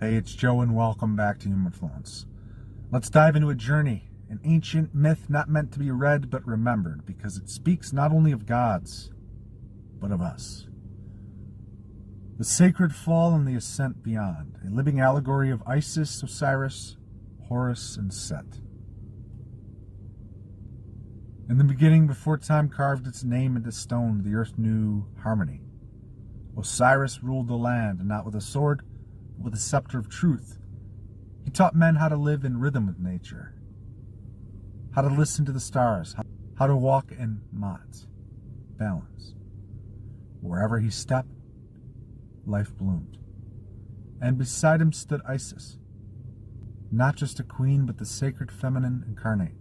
Hey, it's Joe and welcome back to Humanfluence. Let's dive into a journey, an ancient myth not meant to be read but remembered because it speaks not only of gods, but of us. The sacred fall and the ascent beyond, a living allegory of Isis, Osiris, Horus, and Set. In the beginning, before time carved its name into stone, the earth knew harmony. Osiris ruled the land, not with a sword, but with a scepter of truth. He taught men how to live in rhythm with nature, how to listen to the stars, how to walk in Ma'at, balance. Wherever he stepped, life bloomed. And beside him stood Isis, not just a queen, but the sacred feminine incarnate.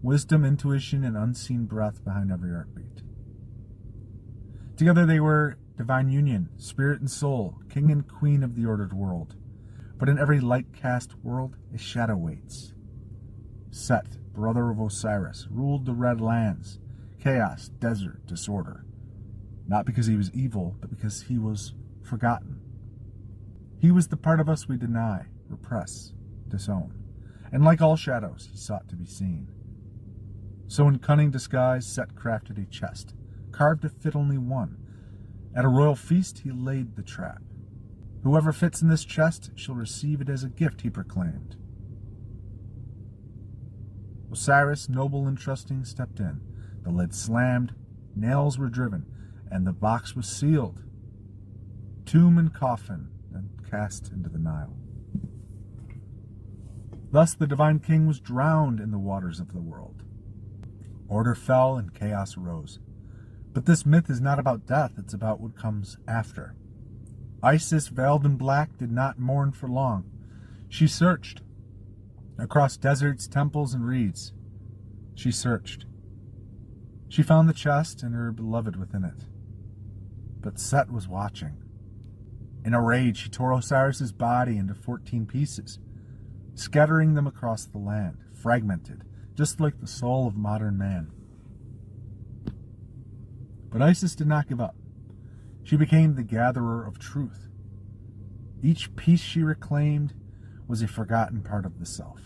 Wisdom, intuition, and unseen breath behind every heartbeat. Together they were divine union, spirit and soul, king and queen of the ordered world. But in every light-cast world, a shadow waits. Set, brother of Osiris, ruled the red lands, chaos, desert, disorder. Not because he was evil, but because he was forgotten. He was the part of us we deny, repress, disown. And like all shadows, he sought to be seen. So in cunning disguise, Set crafted a chest, carved to fit only one. At a royal feast, he laid the trap. Whoever fits in this chest shall receive it as a gift, he proclaimed. Osiris, noble and trusting, stepped in. The lid slammed, nails were driven, and the box was sealed. Tomb and coffin, and cast into the Nile. Thus the divine king was drowned in the waters of the world. Order fell and chaos arose. But this myth is not about death, it's about what comes after. Isis, veiled in black, did not mourn for long. She searched across deserts, temples, and reeds. She searched. She found the chest and her beloved within it. But Set was watching. In a rage, she tore Osiris's body into 14 pieces, scattering them across the land, fragmented, just like the soul of modern man. But Isis did not give up. She became the gatherer of truth. Each piece she reclaimed was a forgotten part of the self.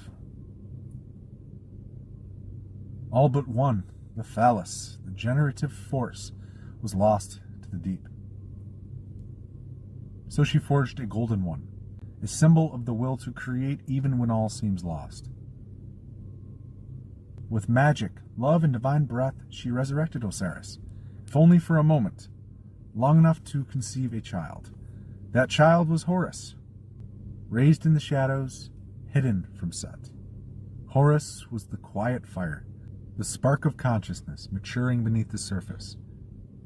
All but one, the phallus, the generative force, was lost to the deep. So she forged a golden one, a symbol of the will to create even when all seems lost. With magic, love, and divine breath, she resurrected Osiris, if only for a moment, long enough to conceive a child. That child was Horus, raised in the shadows, hidden from Set. Horus was the quiet fire, the spark of consciousness maturing beneath the surface.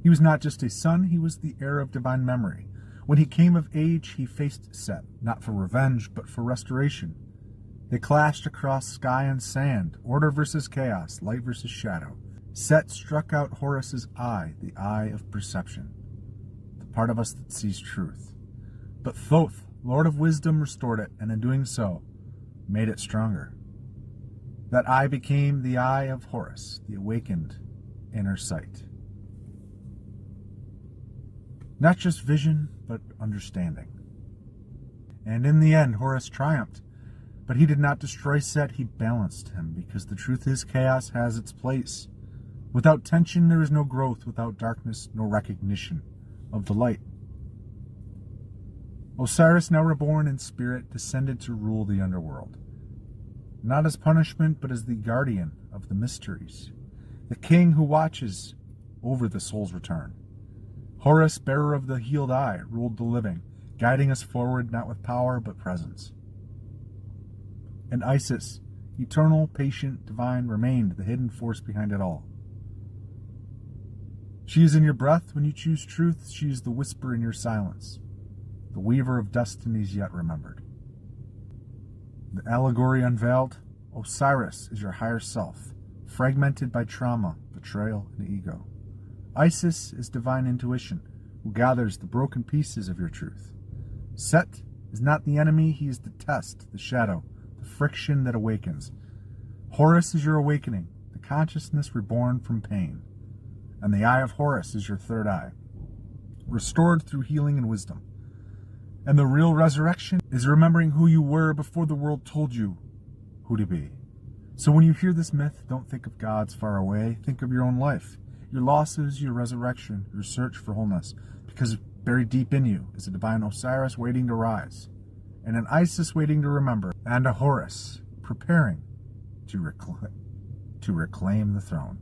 He was not just a son, he was the heir of divine memory. When he came of age, he faced Set, not for revenge, but for restoration. They clashed across sky and sand, order versus chaos, light versus shadow. Set struck out Horus's eye, the eye of perception, the part of us that sees truth. But Thoth, Lord of Wisdom, restored it, and in doing so, made it stronger. That eye became the eye of Horus, the awakened inner sight. Not just vision, but understanding. And in the end, Horus triumphed. But he did not destroy Set, he balanced him, because the truth is chaos has its place. Without tension, there is no growth. Without darkness, no recognition of the light. Osiris, now reborn in spirit, descended to rule the underworld. Not as punishment, but as the guardian of the mysteries. The king who watches over the soul's return. Horus, bearer of the healed eye, ruled the living, guiding us forward not with power, but presence. And Isis, eternal, patient, divine, remained the hidden force behind it all. She is in your breath when you choose truth. She is the whisper in your silence, the weaver of destinies yet remembered. The allegory unveiled, Osiris is your higher self, fragmented by trauma, betrayal, and ego. Isis is divine intuition, who gathers the broken pieces of your truth. Set is not the enemy, he is the test, the shadow, the friction that awakens. Horus is your awakening, the consciousness reborn from pain. And the eye of Horus is your third eye, restored through healing and wisdom. And the real resurrection is remembering who you were before the world told you who to be. So when you hear this myth, don't think of gods far away. Think of your own life, your losses, your resurrection, your search for wholeness. Because buried deep in you is a divine Osiris waiting to rise, and an Isis waiting to remember, and a Horus preparing to reclaim the throne.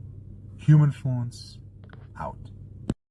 Humanfluence out.